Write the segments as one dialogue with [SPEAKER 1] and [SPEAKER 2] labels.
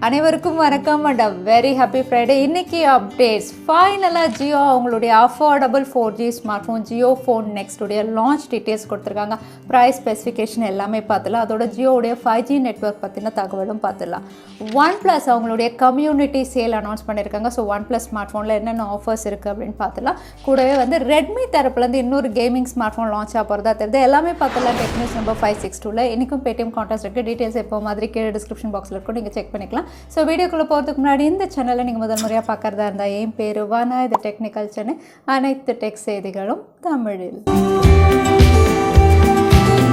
[SPEAKER 1] அனைவருக்கும் வணக்கம் and very happy Friday. இன்றைக்கி அப்டேட்ஸ் ஃபைனலாக ஜியோ அவங்களுடைய affordable 4G smart phone JioPhone Next உடைய லான்ச் டீட்டெயில்ஸ் கொடுத்துருக்காங்க. ப்ரைஸ் ஸ்பெசிஃபிகேஷன் எல்லாமே பார்த்துலாம். அதோட ஜியோடைய 5G நெட்வொர்க் பற்றின தகவலும் பார்த்துடலாம். Oneplus அவங்களுடைய கம்யூனிட்டி சேல் அனௌன்ஸ் பண்ணியிருக்காங்க. ஸோ Oneplus ஸ்மார்ட் ஃபோனில் என்னென்ன ஆஃபர்ஸ் இருக்குது அப்படின்னு பார்த்துலாம். கூடவே வந்து Redmi தரப்புலேருந்து இன்னொரு கேமிங் ஸ்மார்ட் ஃபோன் லான்ச் ஆக போகிறதா தெரியுது. எல்லாமே பார்த்துலாம். டெக்னிக்ஸ் நம்பர் 562 இன்றைக்கும் Paytm கான்டாக்ட் இருக்குது. டீட்டெயில்ஸ் எப்போ மாதிரி கீழே டிஸ்கிரிப்ஷன் பாக்ஸில் இருக்கும், நீங்கள் செக் பண்ணிக்கலாம். ஸோ வீடியோக்குள்ளே போகிறதுக்கு முன்னாடி இந்த சேனலை நீங்கள் முதல் முறையாக பார்க்குறதா இருந்தால் என் பேர் வானா, இது டெக்னிக்கல் சென்னை, அனைத்து டெக் செய்திகளும் தமிழில்.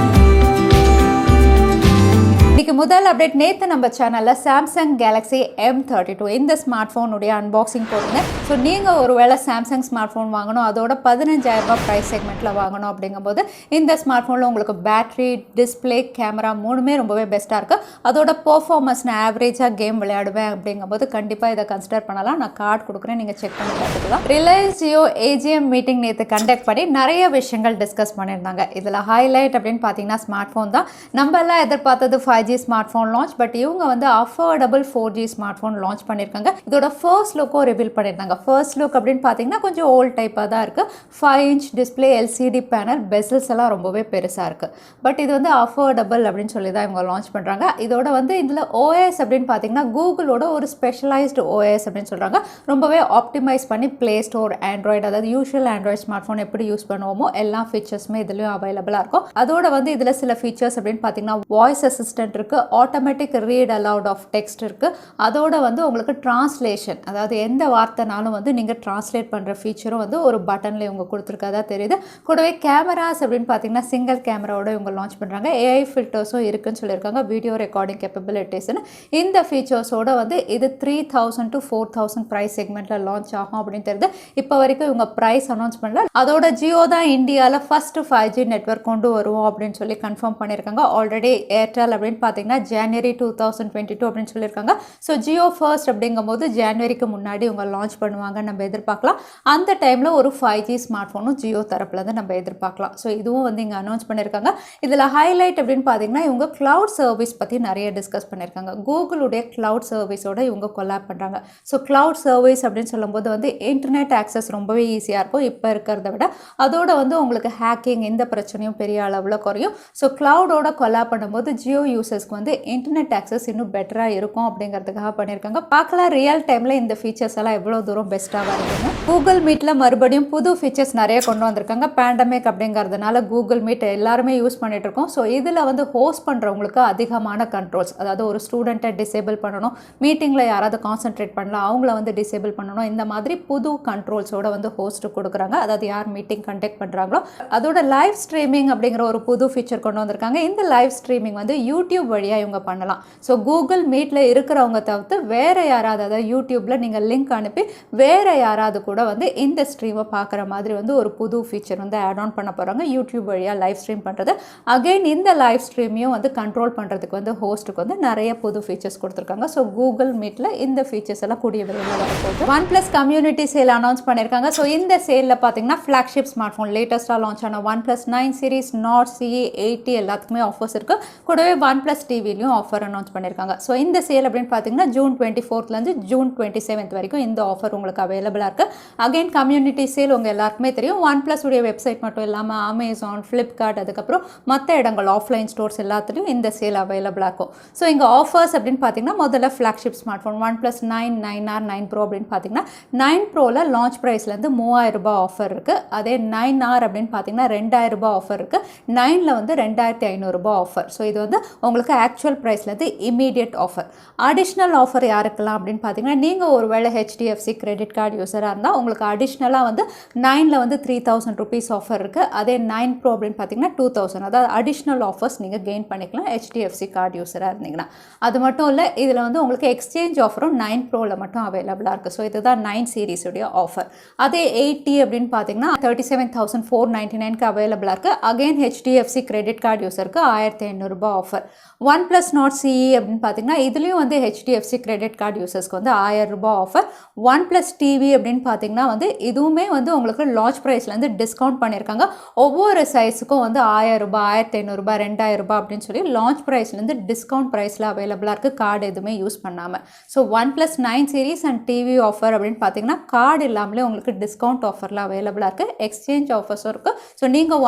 [SPEAKER 1] இன்றைக்கி முதல் அப்டேட், நேற்று நம்ம சேனலில் சாம்சங் கேலக்ஸி M32 இந்த ஸ்மார்ட் ஃபோனுடைய அன்பாக்சிங் போட்டுருந்தேன். ஸோ நீங்கள் ஒரு வேளை சாம்சங் ஸ்மார்ட் ஃபோன் வாங்கணும், அதோட 15,000 ப்ரைஸ் செக்மெண்ட்டில் வாங்கணும் அப்படிங்கும்போது இந்த ஸ்மார்ட் ஃபோனில் உங்களுக்கு பேட்ரி, டிஸ்பிளே, கேமரா மூணுமே ரொம்பவே பெஸ்ட்டாக இருக்குது. அதோட பர்ஃபார்மன்ஸ் நான் ஆவரேஜாக கேம் விளையாடுவேன் அப்படிங்கும்போது கண்டிப்பாக இதை கன்சிடர் பண்ணலாம். நான் கார்டு கொடுக்குறேன், நீங்கள் செக் பண்ணி பார்த்துக்கலாம். ரிலையன்ஸ் ஜியோ AGM மீட்டிங் நேற்று கண்டக்ட் பண்ணி நிறைய விஷயங்கள் டிஸ்கஸ் பண்ணியிருந்தாங்க. இதில் ஹைலைட் அப்படின்னு பார்த்தீங்கன்னா ஸ்மார்ட் ஃபோன் தான். நம்ம எல்லாம் எதிர்பார்த்தது 5G smart phone launch, but இவங்க வந்து affordable 4G smart phone launch பண்ணியிருக்காங்க. இதோட ஃபர்ஸ்ட் லுக்கும் ரிவீல் பண்ணியிருந்தாங்க. ஃபர்ஸ்ட் லுக் அப்படின்னு பார்த்தீங்கன்னா கொஞ்சம் ஓல்ட் டைப்பாக தான் இருக்குது. 5 inch display, LCD panel, Bessel's எல்லாம் ரொம்பவே பெருசாக இருக்குது. பட் இது வந்து அஃபோர்டபுள் அப்படின்னு சொல்லி தான் இவங்க லான்ச் பண்ணுறாங்க. இதோட வந்து இதில் OS அப்படின்னு பார்த்தீங்கன்னா கூகுளோட ஒரு ஸ்பெஷலைஸ்டு OS அப்படின்னு சொல்கிறாங்க. ரொம்பவே ஆப்டிமைஸ் பண்ணி ப்ளே ஸ்டோர், ஆண்ட்ராய்டு, அதாவது யூஷுவல் ஆண்ட்ராய்டு ஸ்மார்ட் ஃபோன் எப்படி யூஸ் பண்ணுவோமோ எல்லா ஃபீச்சர்ஸுமே இதுலேயும் அவைலபிளாக இருக்கும். அதோட வந்து இதில் சில ஃபீச்சர்ஸ் அப்படின்னு பார்த்தீங்கன்னா வாய்ஸ் அசிஸ்டன்ட் இருக்குது, automatic read aloud of text இருக்குது. அதோட வந்து உங்களுக்கு டிரான்ஸ்லேஷன், அதாவது எந்த வார்த்தைனாலும் வந்து நீங்கள் டிரான்ஸ்லேட் பண்ணுற ஃபீச்சரும் வந்து ஒரு பட்டனில் இவங்க கொடுத்துருக்கதா தெரியுது. கூடவே கேமராஸ் அப்படின்னு பார்த்தீங்கன்னா சிங்கிள் கேமராவோட இவங்க லான்ச் பண்ணுறாங்க. AI ஃபில்டர்ஸும் இருக்குன்னு சொல்லியிருக்காங்க, வீடியோ ரெக்கார்டிங் கேப்பபிலிட்டிஸ்னு. இந்த ஃபீச்சர்ஸோட வந்து இது 3,000 to 4,000 ப்ரைஸ் செக்மெண்ட்டில் லான்ச் ஆகும் அப்படின்னு தெரியுது. இப்போ வரைக்கும் இவங்க ப்ரைஸ் அனௌன்ஸ் பண்ணல. அதோட ஜியோ தான் இந்தியாவில் ஃபஸ்ட்டு 5G நெட்வொர்க் கொண்டு வருவோம் அப்படின்னு சொல்லி கன்ஃபார்ம் பண்ணியிருக்காங்க. ஆல்ரெடி ஏர்டெல் அப்படின்னு பார்த்தீங்கன்னா ஜனவரி 2022 அப்படின்னு சொல்லியிருக்காங்க. ஸோ ஜியோ ஃபர்ஸ்ட் அப்படிங்கும்போது ஜனவரிக்கு முன்னாடி இவங்க லான்ச் பண்ணுவாங்க நம்ம எதிர்பார்க்கலாம். அந்த டைமில் ஒரு 5G ஸ்மார்ட் ஃபோனும் ஜியோ தரப்புலேருந்து நம்ம எதிர்பார்க்கலாம். ஸோ இதுவும் வந்து இங்கே அனௌன்ஸ் பண்ணியிருக்காங்க. இதில் ஹைலைட் அப்படின்னு பார்த்தீங்கன்னா இவங்க கிளவுட் சர்வீஸ் பற்றி நிறைய டிஸ்கஸ் பண்ணியிருக்காங்க. கூகுளுடைய கிளவுட் சர்வீஸோட இவங்க கொலாப் பண்ணுறாங்க. ஸோ கிளவுட் சர்வீஸ் அப்படின்னு சொல்லும்போது வந்து இன்டர்நெட் ஆக்சஸ் ரொம்பவே ஈஸியாக இருக்கும் இப்போ இருக்கிறத விட. அதோட வந்து உங்களுக்கு ஹேக்கிங் எந்த பிரச்சனையும் பெரிய அளவில் குறையும். ஸோ கிளவுடோட கொலாப் பண்ணும்போது ஜியோ யூசர்ஸ்க்கு வந்து இன்டர்நெட் ஆக்சஸ் இன்னும் பெட்டராக இருக்கும் அப்படிங்கிறதுக்காக பண்ணியிருக்காங்க. பார்க்கலாம் ரியல் டைமில் இந்த ஃபீச்சர்ஸ் எல்லாம் எவ்வளோ தூரம் பெஸ்ட்டாக வருதுன்னு. கூகுள் மீட்டில் மறுபடியும் புது ஃபீச்சர்ஸ் நிறைய கொண்டு வந்திருக்காங்க. பேண்டமிக் அப்படிங்கிறதுனால கூகுள் மீட் எல்லாருமே யூஸ் பண்ணிட்டு இருக்கோம். ஸோ இதில் வந்து ஹோஸ்ட் பண்ணுறவங்களுக்கு அதிகமான கண்ட்ரோல்ஸ், அதாவது ஒரு ஸ்டூடெண்ட்டை டிசேபிள் பண்ணணும், மீட்டிங்கில் யாராவது கான்சென்ட்ரேட் பண்ணலாம் அவங்கள வந்து டிசேபிள் பண்ணணும், இந்த மாதிரி புது கண்ட்ரோல்ஸோட வந்து ஹோஸ்ட் கொடுக்குறாங்க. அதாவது யார் மீட்டிங் கண்டக்ட் பண்ணுறாங்களோ. அதோட லைவ் ஸ்ட்ரீமிங் அப்படிங்கிற ஒரு புது ஃபீச்சர் கொண்டு வந்திருக்காங்க. இந்த லைவ் ஸ்ட்ரீமிங் வந்து யூடியூப் வழியாக இவங்க பண்ணலாம். ஸோ கூகுள் மீட்டில் இருக்கிறவங்க தவிர்த்து வேறு யாராவது, அதாவது யூடியூப்பில் நீங்கள் லிங்க் அனுப்பி வேறு யாராவது கூட வந்து இந்த ஸ்ட்ரீமை பார்க்குற மாதிரி வந்து ஒரு புது ஃபீச்சர் வந்து ஆட் ஆன் பண்ண போகிறாங்க. யூடியூப் வழியாக லைவ் ஸ்ட்ரீம் பண்ணுறது. அகெயின் இந்த லைவ் ஸ்ட்ரீமையும் வந்து கண்ட்ரோல் பண்ணுறதுக்கு வந்து ஹோஸ்ட்டுக்கு வந்து நிறைய புது ஃபீச்சர்ஸ் கொடுத்துருக்காங்க. ஸோ கூகுள் மீட்டில் இந்த ஃபீச்சர்ஸ் எல்லாம் கூடிய விரைவில் வரப்போகுது. OnePlus கம்யூனிட்டி சேல் அனௌன்ஸ் பண்ணியிருக்காங்க. ஸோ இந்த சேலில் பார்த்தீங்கன்னா ஃப்ளாக்ஷிப் ஸ்மார்ட் ஃபோன் லேட்டஸ்ட்டாக லான்ச் ஆன OnePlus 9 சீரிஸ், நாட் CE 80 எல்லாத்துக்குமே ஆஃபர்ஸ் இருக்குது. கூடவே OnePlus டிவிலையும் ஆஃபர் அனௌன்ஸ் பண்ணியிருக்காங்க. ஸோ இந்த சேல் அப்படின்னு பார்த்தீங்கன்னா ஜூன் 24லேருந்து ஜூன் 27 வரைக்கும் இந்த ஆஃபர் உங்களுக்கு அவைலபிளாக இருக்குது. அகைன் கம்யூனிட்டி சேல் உங்கள் எல்லாருக்குமே தெரியும். OnePlus உடைய வெப்சைட் மட்டும் இல்லாமல் அமேசான், ஃப்ளிப்கார்ட், அதுக்கப்புறம் மற்ற இடங்கள் ஆஃப்லைன் ஸ்டோர்ஸ் எல்லாத்துலேயும் இந்த சேல் அவைலபிளாக இருக்கும். ஸோ இங்கே ஆஃபர்ஸ் அப்படின்னு பார்த்தீங்கன்னா முதல்ல flagship smart phone OnePlus 9, 9R, 9 Pro அப்படின்னு பார்த்தீங்கன்னா 9 Proவில் லான்ச் ப்ரைஸ்லேருந்து 3,000 ரூபாய் ஆஃபர் இருக்குது. அதே 9R அப்படின்னு பார்த்தீங்கன்னா 2,000 ரூபாய் ஆஃபர் இருக்குது. 9ல் வந்து 2,500 ரூபாய் ஆஃபர். ஸோ இது வந்து உங்களுக்கு ஆக்சுவல் ப்ரைஸ்லேருந்து இமீடியட் ஆஃபர். அடிஷ்னல் ஆஃபர் யாருக்கெல்லாம் அப்படின்னு பார்த்தீங்கன்னா நீங்கள் ஒரு வேளை HDFC கிரெடிட் கார்டு யூஸராக இருந்தால் உங்களுக்கு அடிஷ்னலாக வந்து 9ல் வந்து 3,000 rupees ஆஃபர் இருக்குது. அதே 9 Pro அப்படின்னு பார்த்தீங்கன்னா 2,000. அதாவது அடிஷ்னல் ஆஃபர்ஸ் நீங்கள் கெயின் பண்ணிக்கலாம் HDFC கார்டு யூஸராக இருந்தீங்கன்னா. அது மட்டும் இல்லை, இதில் வந்து உங்களுக்கு எக்ஸ்சேஞ்ச் ஆஃபரும் 9 Proவில் மட்டும் அவைலபிளாக இருக்குது. ஸோ இதுதான் 9 சீரிஸுடைய ஆஃபர். அதே 80 அப்படின்னு பார்த்தீங்கன்னா 37,499க்கு அவைலபிளாக இருக்குது. அகெயின் HDFC கிரெடிட் கார்டு யூஸருக்கு 1,500 ரூபாய் ஆஃபர். OnePlus Nord CE அப்படின்னு பார்த்தீங்கன்னா இதுலேயும் வந்து HDFC கிரெடிட் கார்டு யூசர்ஸ்க்கு வந்து 1000 ரூபாய் ஆஃபர். OnePlus TV அப்படின்னு பார்த்தீங்கன்னா வந்து இதுவுமே வந்து உங்களுக்கு லான்ச் ப்ரைஸ்லேருந்து டிஸ்கவுண்ட் பண்ணியிருக்காங்க. ஒவ்வொரு சைஸுக்கும் வந்து 1000 ரூபாய், 1500 ரூபாய், 2000 ரூபாய் அப்படின்னு சொல்லி லான்ச் ப்ரைஸ்லேருந்து டிஸ்கவுண்ட் ப்ரைஸில் அவைலபிளாக இருக்குது, கார்டு எதுவுமே யூஸ் பண்ணாமல். So OnePlus 9 series and TV offer அப்படின்னு பார்த்தீங்கன்னா கார்டு இல்லாமலே உங்களுக்கு டிஸ்கவுண்ட் ஆஃபரில் அவைலபிளாக இருக்குது. எக்ஸ்சேஞ்ச் ஆஃபர்ஸும் இருக்குது. ஸோ நீங்கள்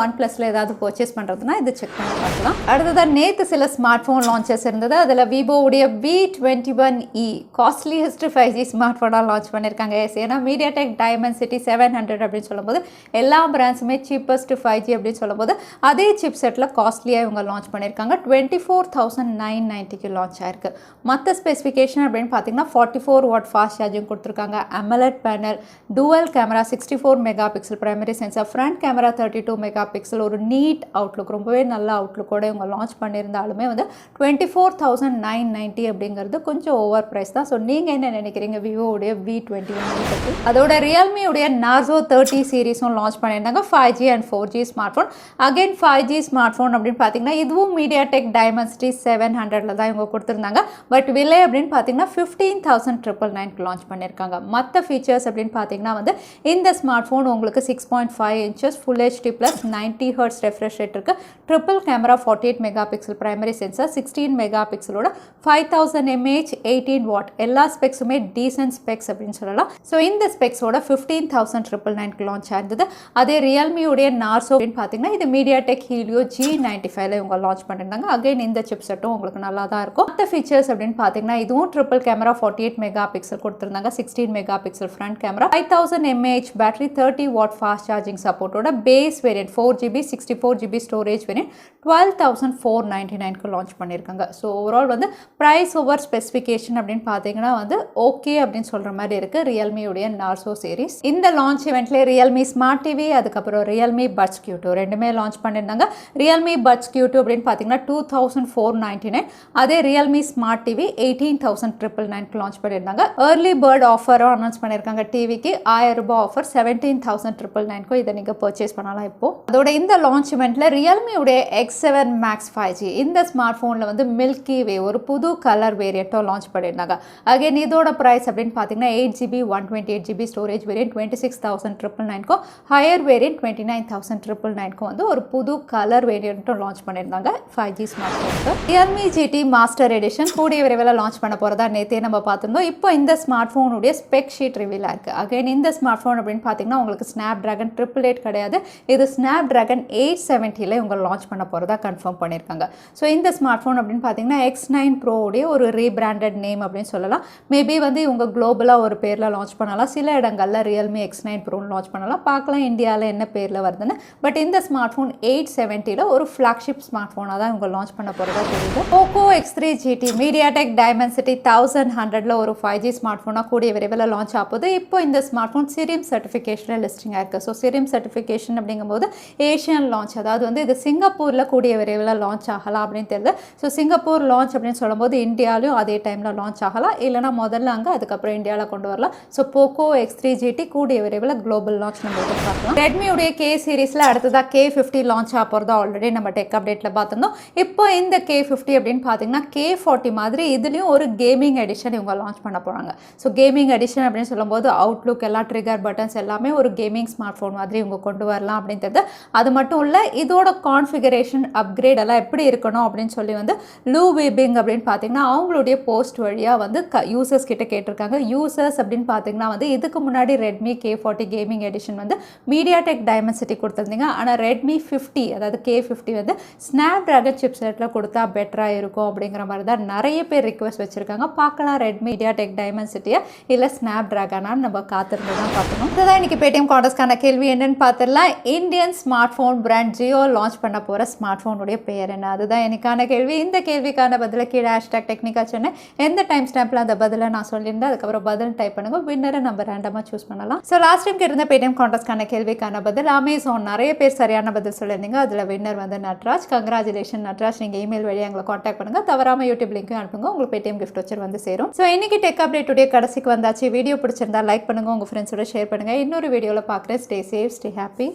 [SPEAKER 1] OnePlusல ஏதாவது பர்ச்சேஸ் பண்ணுறதுனா இது செக் பண்ணி பார்க்கலாம். அடுத்ததாக நேற்று சில ஸ்மார்ட் ஃபோன் லான்ச்சஸ் இருந்தது. அதில் விவோவுடைய V21e காஸ்ட்லியஸ்ட் 5G ஸ்மார்ட் ஃபோனாக லான்ச் பண்ணியிருக்காங்க. ஏன்னா MediaTek Dimensity 700 அப்படின்னு சொல்லும்போது எல்லா பிராண்ட்ஸுமே சீப்பஸ்ட் 5G அப்படின்னு சொல்லும்போது அதே சிப் செட்டில் காஸ்ட்லியாக இவங்க லான்ச் பண்ணியிருக்காங்க. 24,990க்கு லான்ச் ஆயிருக்கு. மற்ற ஸ்பெசிஃபிகேஷன் அப்படின்னு பார்த்தீங்கன்னா 44 வாட் ஃபாஸ்ட் சார்ஜிங் கொடுத்துருக்காங்க. AMOLED panel, dual camera, 64 mega pixel primary sensor, front camera 32 mega pixel, ஒரு நீட் அவுட்லுக், ரொம்பவே நல்ல அவுட்லுக்கோட இவங்க லான்ச் பண்ணியிருந்தாலுமே வந்து 24,990 அப்படிங்கிறது கொஞ்சம் ஓவர் ப்ரைஸ் தான். ஸோ நீங்கள் என்ன நினைக்கிறீங்க விவோவுடைய V21 பற்றி? அதோட ரியல்மியுடைய Narzo 30 சீரிஸும் லான்ச் பண்ணியிருந்தாங்க. 5G and 4G smart phone. Again 5G smart phone அப்படின்னு பார்த்தீங்கன்னா இதுவும் MediaTek Dimensity 700ல தான் இவங்க கொடுத்துருந்தாங்க. பட் விலை அப்படின்னு பார்த்தீங்கன்னா 15,999க்கு லான்ச் பண்ணியிருக்காங்க. மற்ற ஃபீச்சர்ஸ் அப்படின்னு பார்த்தீங்கன்னா வந்து இந்த ஸ்மார்ட் ஃபோன் உங்களுக்கு 6.5 inches Full HD plus 90 Hz refresh rate இருக்குது. Triple camera, 48 mega pixel primary sensor, 16 mega பிக்சலோட 5000 mAh 18 வாட் எல்லா ஸ்பெக்ஸுமே டீசன்ட் ஸ்பெக்ஸ் அப்படின்னு சொல்லலாம். ஸோ இந்த ஸ்பெக்ஸோட 15,999க்கு லான்ச் ஆயிருந்தது. அதே ரியல்மியுடைய Narzo அப்படின்னு பார்த்தீங்கன்னா இது MediaTek Helio G95ல இவங்க லான்ச் பண்ணியிருந்தாங்க. அகைன் இந்த சிப் செட்டும் உங்களுக்கு நல்லா தான் இருக்கும். மற்ற ஃபீச்சர்ஸ் அப்படின்னு பார்த்தீங்கன்னா இதுவும் ட்ரிபிள் கேமரா 48 மெகா பிக்சல் கொடுத்துருந்தாங்க. 16 mega pixel front camera, 5000 mAh battery, 30 watt fast charging சப்போர்ட்டோட base variant 4GB 64GB storage variant 12,499க்கு லான்ச் பண்ணியிருக்காங்க. ஸோ ஓவரால் வந்து ப்ரைஸ் ஓவர் ஸ்பெசிஃபிகேஷன் அப்படின்னு பார்த்தீங்கன்னா வந்து ஓகே அப்படின்னு சொல்கிற மாதிரி இருக்குது ரியல்மியுடைய Narzo சீரிஸ். இந்த லான்ச் இவெண்ட்லேயே ரியல்மி ஸ்மார்ட் டிவி, அதுக்கப்புறம் ரியல்மி பட்ஸ் Q2 ரெண்டுமே லான்ச் பண்ணியிருந்தாங்க. ரியல்மி பட்ஸ் Q2 அப்படின்னு பார்த்தீங்கன்னா 2499. அதே ரியல்மி ஸ்மார்ட் டிவி 18,999க்கு லான்ச் பண்ணியிருந்தாங்க. ஏர்லி பேர்ட் ஆஃபரும் அனௌன்ஸ் பண்ணியிருக்காங்க. டிவிக்கு 1000 ரூபாய் ஆஃபர், 17,999க்கும் இதை நீங்கள் பர்ச்சேஸ் பண்ணலாம். இப்போ அதோட இந்த லான்ச் இவெண்ட்டில் ரியல்மியுடைய X7 Max 5G இந்த ஸ்மார்ட் ஃபோனில் வந்து மில்கி வே ஒரு புது கலர் வேரியண்ட்டும் லான்ச் பண்ணியிருந்தாங்க. அகைன் இதோட ப்ரைஸ் அப்படின்னு பார்த்தீங்கன்னா 8GB 128GB ஸ்டோரேஜ் வேரியன்ட் 26,999க்கும், ஹையர் வேரியன்ட் 29,999க்கும் வந்து ஒரு புது கலர் வேரியண்ட்டும் லான்ச் பண்ணியிருந்தாங்க 5G ஸ்மார்ட் ஃபோனுக்கு. ரியல்மி GT மாஸ்டர் எடிஷன் கூடிய விரைவில் லான்ச் பண்ண போகிறதா நேற்றே நம்ம பார்த்துருந்தோம். இப்போ இந்த ஸ்மார்ட் ஃபோனுடைய ஸ்பெக் ஷீட் ரிவீல் இருக்குது. அகைன் இந்த ஸ்மார்ட் ஃபோன் அப்படின்னு பார்த்தீங்கன்னா உங்களுக்கு Snapdragon 888 கிடையாது, இது Snapdragon 870ல இவங்க லான்ச் பண்ண போகிறதா கன்ஃபார்ம் பண்ணியிருக்காங்க. ஸோ இந்த ஸ்மார்ட் ஃபோன் அப்படின்னு பார்த்தீங்கன்னா X9 Pro உடைய ஒரு ரீபிராண்டட் நேம் அப்படின்னு சொல்லலாம். மேபி வந்து இவங்க குளோபலாக ஒரு பேரில் லான்ச் பண்ணலாம், சில இடங்களில் ரியல்மி X9 Pro லான்ச் பண்ணலாம், பார்க்கலாம் இந்தியாவில் என்ன பேரில் வருதுன்னு. பட் இந்த ஸ்மார்ட் ஃபோன் 870ல ஒரு ஃப்ளாக்ஷிப் ஸ்மார்ட் ஃபோனாக தான் இவங்க லான்ச் பண்ண போகிறதா தெரியுது. Poco X3 GT MediaTek Dimensity 1100ல ஒரு 5G ஸ்மார்ட் ஃபோனாக கூடிய விரைவில் லான்ச் ஆகுது. இப்போ இந்த smart phone SIRIM Certification listing ஆயிருக்கு. ஸோ SIRIM Certification அப்படிங்கும்போது ஏஷியன் லான்ச், அதாவது வந்து இது சிங்கப்பூரில் கூடிய விரைவில் லான்ச் ஆகலாம் அப்படின்னு தெரியுது. ஸோ சிங்கப்பூர் லான்ச் அப்படின்னு சொல்லும்போது இந்தியாவிலும் அதே டைமில் லான்ச் ஆகலாம், இல்லைனா முதல்ல அங்கே அதுக்கப்புறம் இந்தியாவில் கொண்டு வரலாம். ஸோ Poco X3 GT கூடிய விரைவில் குளோபல் லான்ச் நம்ம எதிர்பார்க்கலாம். ரெட்மியுடைய K சீரிஸில் அடுத்ததாக K50 லான்ச் ஆக போகிறதா ஆல்ரெடி நம்ம டெக் அப்டேட்டில் பார்த்துருந்தோம். இப்போ இந்த K50 அப்படின்னு பார்த்தீங்கன்னா K40 மாதிரி இதுலேயும் ஒரு கேமிங் எடிஷன் இவங்க லான்ச் பண்ண போகிறாங்க. ஸோ கேமிங் எடிஷன் அப்படின்னு சொல்லும்போது அவுட்லுக் எல்லா ட்ரிகர் பட்டன்ஸ் எல்லாமே ஒரு கேமிங் ஸ்மார்ட் ஃபோன் மாதிரி இவங்க கொண்டு வரலாம் அப்படின்றது. அது மட்டும் இல்லை, இதோட கான்ஃபிகரேஷன் அப்கிரேட் எல்லாம் எப்படி இருக்கணும் அப்படின்னு சொல்லி வந்து லூ வீபிங் அப்படின்னு பார்த்தீங்கன்னா அவங்களுடைய போஸ்ட் வழியாக வந்து யூசர்ஸ் கிட்ட கேட்டிருக்காங்க. யூசர்ஸ் அப்படின்னு பார்த்தீங்கன்னா வந்து இதுக்கு முன்னாடி ரெட்மி K40 கேமிங் எடிஷன் வந்து MediaTek Dimensity கொடுத்துருந்தீங்க. ஆனால் ரெட்மி 50 அதாவது K50 வந்து Snapdragon சிப்செட்டில் கொடுத்தா பெட்டராக இருக்கும் அப்படிங்கிற மாதிரி தான் நிறைய பேர் ரிக்வெஸ்ட் வச்சுருக்காங்க. பார்க்கலாம் ரெட்மி MediaTek Dimensity இல்லை Snapdragon-ஆன்னு நம்ம காத்திருந்து தான் பார்க்கணும். இதுதான் இன்னைக்கு Paytm காண்டஸ்ட்கான கேள்வி என்னன்னு பார்த்துடலாம். Indian smart phone brand Jio launch பண்ண போகிற ஸ்மார்ட் ஃபோனுடைய பெயர் என்ன? அதுதான் எனக்கான கேள்வி. இந்த கேள்விக்கான பதிலை கீழே #technicalchennai எந்த டைம் ஸ்டாம்பில் அந்த பதிலை நான் சொல்லியிருந்தேன் அதுக்கப்புறம் பதில் டைப் பண்ணுங்க. வின்னரை நம்ம ரேண்டமாக சூஸ் பண்ணலாம். ஸோ லாஸ்ட் டைம் கேட்டிருந்த Paytm காண்டஸ்ட்கான கேள்விக்கான பதில் அமேசான், நிறைய பேர் சரியான பதில் சொல்லியிருந்தீங்க. அதில் வின்னர் வந்து நட்ராஜ். கங்க்ராச்சுலேஷன் நட்ராஜ். நீங்கள் இமெயில் வழியாக எங்களை காண்டாக்ட் பண்ணுங்கள். தவறாமல் யூடியூப் லிங்க்கும் அனுப்புங்க, உங்களுக்கு Paytm கிஃப்ட் வச்சர் வந்து சேரும். ஸோ இன்னைக்கு டெக் அப்டேட்டுடைய கடைசிக்கு வந்தாச்சு. வீடியோ பிடிச்சிருந்தா லைக் பண்ணுங்கள், உங்கள் ஃப்ரெண்ட்ஸோட ஷேர் பண்ணுங்கள். இன்னொரு வீடியோவில் பார்க்குறேன். Stay safe, stay happy.